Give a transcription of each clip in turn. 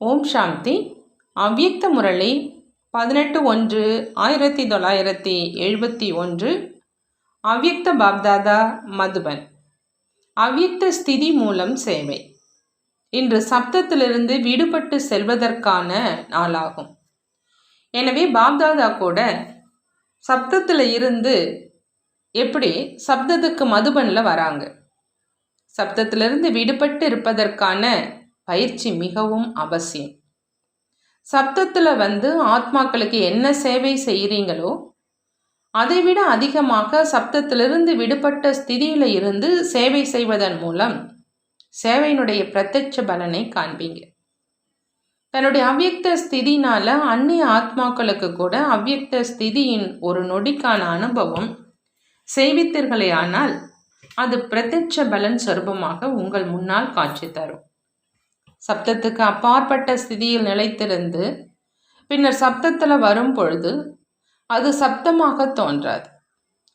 ஓம் சாந்தி. அவ்யக்த முரளி 18-1-1971. அவ்யக்த பாப்தாதா, மதுபன். அவ்யக்த ஸ்திதி மூலம் சேவை. இன்று சப்தத்திலிருந்து விடுபட்டு செல்வதற்கான நாளாகும். எனவே பாப்தாதா கூட சப்தத்தில் இருந்து எப்படி சப்தத்துக்கு மதுபனில் வராங்க. சப்தத்திலிருந்து விடுபட்டு இருப்பதற்கான பயிற்சி மிகவும் அவசியம். சப்தத்தில் ஆத்மாக்களுக்கு என்ன சேவை செய்கிறீங்களோ அதைவிட அதிகமாக சப்தத்திலிருந்து விடுபட்ட ஸ்திதியில் இருந்து சேவை செய்வதன் மூலம் சேவையினுடைய பிரத்யட்ச பலனை காண்பீங்க. தன்னுடைய அவ்யக்த ஸ்திதினால அந்நிய ஆத்மாக்களுக்கு கூட அவ்யக்த ஸ்திதியின் ஒரு நொடிக்கான அனுபவம் செய்வித்தீர்களே ஆனால் அது பிரத்யட்ச பலன் சொரூபமாக உங்கள் முன்னால் காட்சி தரும். சப்தத்துக்கு அப்பாற்பட்ட ஸ்திதியில் நிலைத்திருந்து பின்னர் சப்தத்தில் வரும் பொழுது அது சப்தமாக தோன்றாது.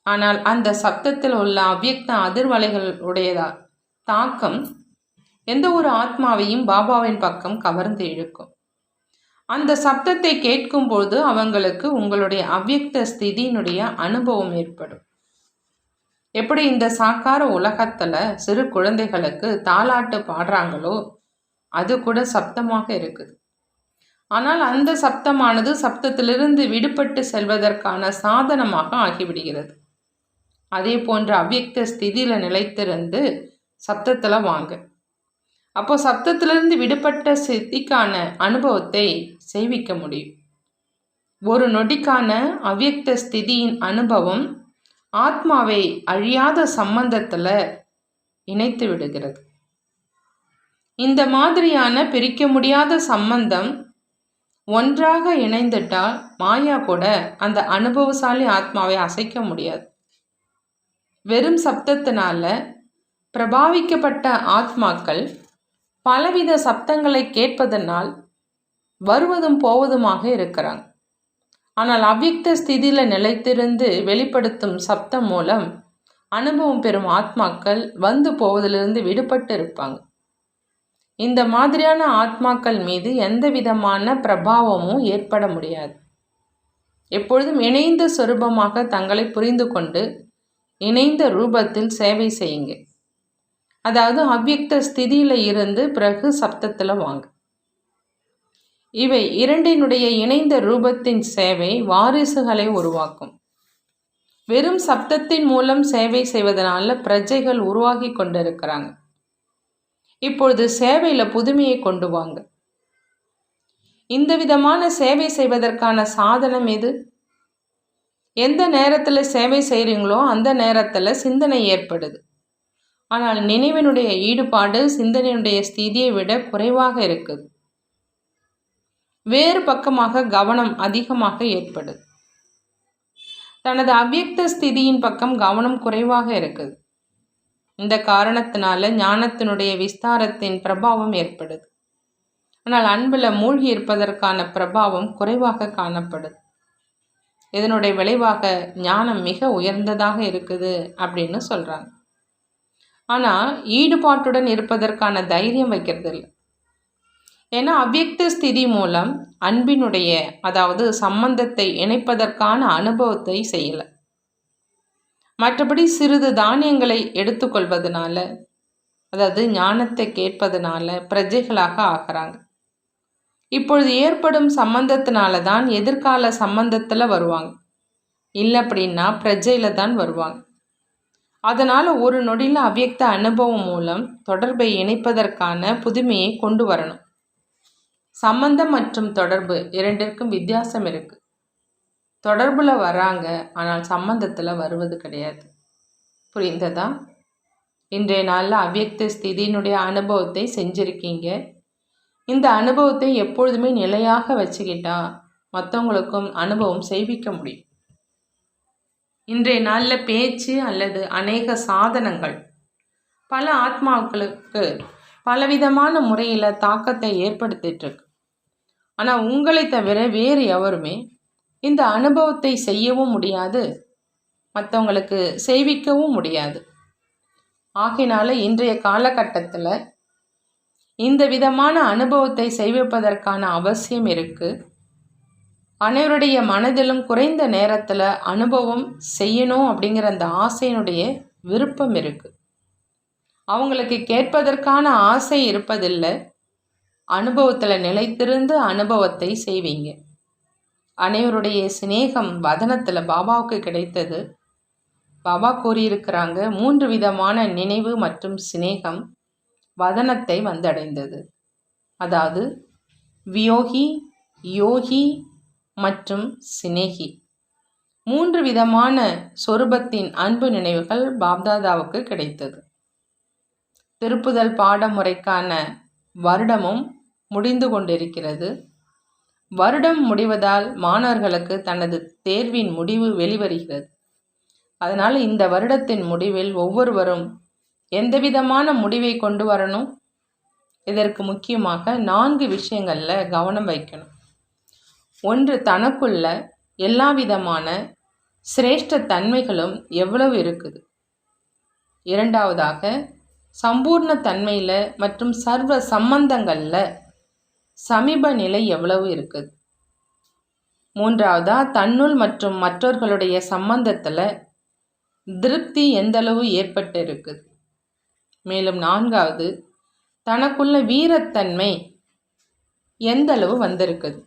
ஆனால் அந்த சப்தத்தில் உள்ள அவ்யக்த அதிர்வலைகளுடைய தாக்கம் எந்த ஒரு ஆத்மாவையும் பாபாவின் பக்கம் கவர்ந்து இழுக்கும். அந்த சப்தத்தை கேட்கும்போது அவங்களுக்கு உங்களுடைய அவ்யக்த ஸ்திதியினுடைய அனுபவம் ஏற்படும். எப்படி இந்த சாக்கார உலகத்தில் சிறு குழந்தைகளுக்கு தாலாட்டு பாடுறாங்களோ அது கூட சப்தமாக இருக்குது. ஆனால் அந்த சப்தமானது சப்தத்திலிருந்து விடுபட்டு செல்வதற்கான சாதனமாக ஆகிவிடுகிறது. அதே போன்ற அவ்யக்த ஸ்திதியில் நிலைத்திருந்து சப்தத்தில் வாங்க. அப்போ சப்தத்திலிருந்து விடுபட்ட ஸ்திதிக்கான அனுபவத்தை செய்விக்க முடியும். ஒரு நொடிக்கான அவ்யக்த ஸ்திதியின் அனுபவம் ஆத்மாவை அழியாத சம்பந்தத்தில் இணைத்து விடுகிறது. இந்த மாதிரியான பிரிக்க முடியாத சம்பந்தம் ஒன்றாக இணைந்துட்டால் மாயா கூட அந்த அனுபவசாலி ஆத்மாவை அசைக்க முடியாது. வெறும் சப்தத்தினால பிரபாவிக்கப்பட்ட ஆத்மாக்கள் பலவித சப்தங்களை கேட்பதனால் வருவதும் போவதுமாக இருக்கிறாங்க. ஆனால் அவ்யக்த ஸ்திதியில் நிலைத்திருந்து வெளிப்படுத்தும் சப்தம் மூலம் அனுபவம் பெறும் ஆத்மாக்கள் வந்து போவதிலிருந்து விடுபட்டு இருப்பாங்க. இந்த மாதிரியான ஆத்மாக்கள் மீது எந்த விதமான பிரபாவமும் ஏற்பட முடியாது. எப்பொழுதும் இணைந்த சொரூபமாக தங்களை புரிந்து கொண்டு இணைந்த ரூபத்தில் சேவை செய்யுங்க. அதாவது அவ்யக்த ஸ்திதியில் இருந்து பிறகு சப்தத்தில் வாங்க. இவை இரண்டினுடைய இணைந்த ரூபத்தின் சேவை வாரிசுகளை உருவாக்கும். வெறும் சப்தத்தின் மூலம் சேவை செய்வதனால பிரஜைகள் உருவாகி கொண்டிருக்கிறாங்க. இப்பொழுது சேவையில் புதுமையை கொண்டு வாங்க. இந்த விதமான சேவை செய்வதற்கான சாதனம் எது? எந்த நேரத்தில் சேவை செய்கிறீங்களோ அந்த நேரத்தில் சிந்தனை ஏற்படுது. ஆனால் நினைவினுடைய ஈடுபாடு சிந்தனையினுடைய ஸ்திதியை விட குறைவாக இருக்குது. வேறு பக்கமாக கவனம் அதிகமாக ஏற்படுது. தனது அவ்யக்த ஸ்திதியின் பக்கம் கவனம் குறைவாக இருக்குது. இந்த காரணத்தினால ஞானத்தினுடைய விஸ்தாரத்தின் பிரபாவம் ஏற்படுது. ஆனால் அன்பில் மூழ்கி இருப்பதற்கான பிரபாவம் குறைவாக காணப்படுது. இதனுடைய விளைவாக ஞானம் மிக உயர்ந்ததாக இருக்குது அப்படின்னு சொல்கிறாங்க. ஆனால் ஈடுபாட்டுடன் இருப்பதற்கான தைரியம் வைக்கிறது இல்லை. ஏன்னா அவ்யக்த ஸ்திதி மூலம் அன்பினுடைய அதாவது சம்பந்தத்தை இணைப்பதற்கான அனுபவத்தை செய்யலை. மற்றபடி சிறிது தானியங்களை எடுத்துக்கொள்வதனால அதாவது ஞானத்தை கேட்பதனால பிரஜைகளாக ஆகிறாங்க. இப்பொழுது ஏற்படும் சம்பந்தத்தினால தான் எதிர்கால சம்பந்தத்தில் வருவாங்க. இல்லை அப்படின்னா பிரஜையில் தான் வருவாங்க. அதனால் ஒரு நொடியில் அவ்யக்த அனுபவம் மூலம் தொடர்பை இணைப்பதற்கான புதுமையை கொண்டு வரணும். சம்பந்தம் மற்றும் தொடர்பு இரண்டிற்கும் வித்தியாசம் இருக்குது. தொடர்பில் வராங்க, ஆனால் சம்பந்தத்தில் வருவது கிடையாது. புரிந்ததா? இன்றைய நாளில் அவ்யக்த ஸ்திதியினுடைய அனுபவத்தை செஞ்சுருக்கீங்க. இந்த அனுபவத்தை எப்பொழுதுமே நிலையாக வச்சுக்கிட்டா மற்றவங்களுக்கும் அனுபவம் செய்விக்க முடியும். இன்றைய நாளில் பேச்சு அல்லது அநேக சாதனங்கள் பல ஆத்மாக்களுக்கு பலவிதமான முறையில் தாக்கத்தை ஏற்படுத்திகிட்ருக்கு. ஆனால் உங்களை தவிர வேறு எவருமே இந்த அனுபவத்தை செய்யவும் முடியாது, மற்றவங்களுக்கு செய்விக்கவும் முடியாது. ஆகையினால இன்றைய காலகட்டத்தில் இந்த விதமான அனுபவத்தை செய்விப்பதற்கான அவசியம் இருக்கு. அனைவருடைய மனதிலும் குறைந்த நேரத்தில் அனுபவம் செய்யணும் அப்படிங்கிற அந்த ஆசையினுடைய விருப்பம் இருக்கு. அவங்களுக்கு கேட்பதற்கான ஆசை இருப்பதில்லை. அனுபவத்தில் நிலைத்திருந்து அனுபவத்தை செய்வீங்க. அனைவருடைய சிநேகம் வதனத்தில் பாபாவுக்கு கிடைத்தது. பாபா கூறியிருக்கிறாங்க, 3 விதமான நினைவு மற்றும் சிநேகம் வதனத்தை வந்தடைந்தது. அதாவது வியோகி, யோகி மற்றும் சிநேகி. 3 விதமான சொரூபத்தின் அன்பு நினைவுகள் பாப்தாதாவுக்கு கிடைத்தது. திருப்புதல் பாடமுறைக்கான வருடமும் முடிந்து கொண்டிருக்கிறது. வருடம் முடிவதால் மாணவர்களுக்கு தனது தேர்வின் முடிவு வெளிவருகிறது. அதனால் இந்த வருடத்தின் முடிவில் ஒவ்வொருவரும் எந்தவிதமான முடிவை கொண்டு வரணும்? இதற்கு முக்கியமாக 4 விஷயங்களில் கவனம் வைக்கணும். 1, தனக்குள்ள எல்லா விதமான சிரேஷ்ட தன்மைகளும் எவ்வளவு இருக்குது. 2வதாக சம்பூர்ண தன்மையில் மற்றும் சர்வ சம்பந்தங்களில் சமீப நிலை எவ்வளவு இருக்குது. 3வதா தன்னுள் மற்றும் மற்றவர்களுடைய சம்பந்தத்தில் திருப்தி எந்தளவு ஏற்பட்டு இருக்குது. மேலும் 4வது தனக்குள்ள வீரத்தன்மை எந்தளவு வந்திருக்குது.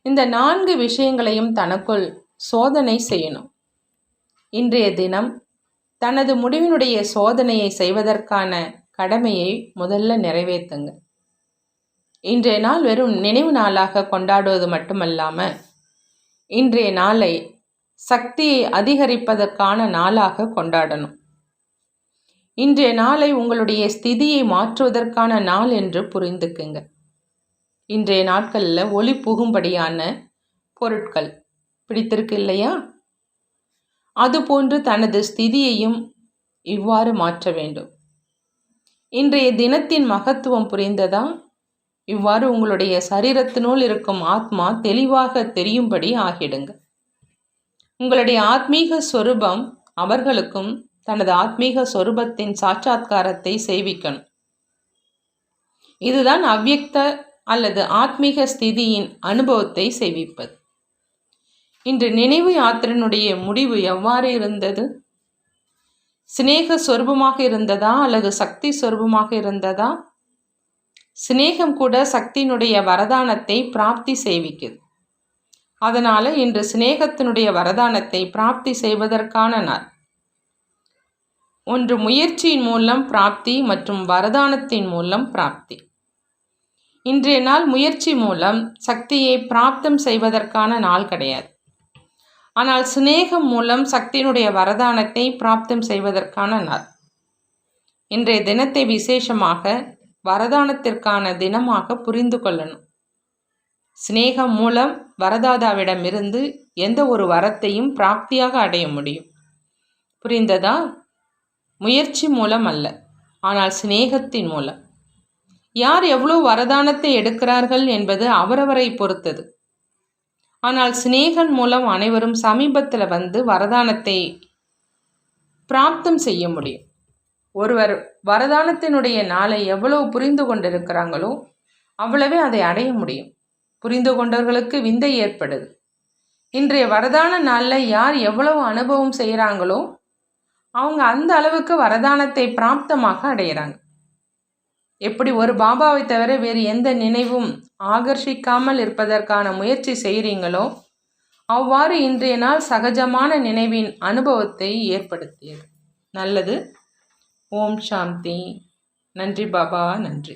இந்த 4 விஷயங்களையும் தனக்குள் சோதனை செய்யணும். இன்றைய தினம் தனது முடிவினுடைய சோதனையை செய்வதற்கான கடமையை முதல்ல நிறைவேற்றுங்க. இன்றைய நாள் வெறும் நினைவு நாளாக கொண்டாடுவது மட்டுமல்லாமல் இன்றைய நாளை சக்தியை அதிகரிப்பதற்கான நாளாக கொண்டாடணும். இன்றைய நாளை உங்களுடைய ஸ்திதியை மாற்றுவதற்கான நாள் என்று புரிந்துக்குங்க. இன்றைய நாட்களில் ஒளி புகும்படியான பொருட்கள் பிடித்திருக்கு இல்லையா? அதுபோன்று தனது ஸ்திதியையும் இவ்வாறு மாற்ற வேண்டும். இன்றைய தினத்தின் மகத்துவம் புரிந்ததா? இவ்வாறு உங்களுடைய சரீரத்தினுள் இருக்கும் ஆத்மா தெளிவாக தெரியும்படி ஆகிடுங்க. உங்களுடைய ஆத்மீக சொரூபம் அவர்களுக்கும் தனது ஆத்மீக சொரூபத்தின் சாட்சாத்காரத்தை செய்விக்கணும். இதுதான் அவ்யக்த அல்லது ஆத்மீக ஸ்திதியின் அனுபவத்தை செய்விப்பது. இன்று நினைவு யாத்திரையினுடைய முடிவு எவ்வாறு இருந்தது? சிநேக சொரூபமாக இருந்ததா அல்லது சக்தி சொரூபமாக இருந்ததா? சிநேகம் கூட சக்தியினுடைய வரதானத்தை பிராப்தி செய்விக்குது. அதனால் இன்று சிநேகத்தினுடைய வரதானத்தை பிராப்தி செய்வதற்கான நாள். ஒன்று முயற்சியின் மூலம் பிராப்தி மற்றும் வரதானத்தின் மூலம் பிராப்தி. இன்றைய நாள் முயற்சி மூலம் சக்தியை பிராப்தம் செய்வதற்கான நாள் கிடையாது. ஆனால் சிநேகம் மூலம் சக்தியினுடைய வரதானத்தை பிராப்தம் செய்வதற்கான நாள். இன்றைய தினத்தை விசேஷமாக வரதானத்திற்கான தினமாக புரிந்து கொள்ளணும். சிநேகம் மூலம் வரதாதாவிடமிருந்து எந்த ஒரு வரத்தையும் பிராப்தியாக அடைய முடியும். புரிந்ததா? முயற்சி மூலம் அல்ல, ஆனால் சிநேகத்தின் மூலம். யார் எவ்வளவு வரதானத்தை எடுக்கிறார்கள் என்பது அவரவரை பொறுத்தது. ஆனால் சிநேகன் மூலம் அனைவரும் சமீபத்தில் வந்து வரதானத்தை பிராப்தம் செய்ய முடியும். ஒருவர் வரதானத்தினுடைய நாளை எவ்வளவு புரிந்து கொண்டிருக்கிறாங்களோ அவ்வளவே அதை அடைய முடியும். புரிந்து கொண்டவர்களுக்கு விந்தை ஏற்படுது. இன்றைய வரதான நாளில் யார் எவ்வளவு அனுபவம் செய்கிறாங்களோ அவங்க அந்த அளவுக்கு வரதானத்தை பிராப்தமாக அடைகிறாங்க. எப்படி ஒரு பாபாவை தவிர வேறு எந்த நினைவும் ஆகர்ஷிக்காமல் இருப்பதற்கான முயற்சி செய்கிறீங்களோ அவ்வாறு இன்றைய நாள் சகஜமான நினைவின் அனுபவத்தை ஏற்படுத்தியது. நல்லது. ஓம் சாந்தி. நன்றி பாபா, நன்றி.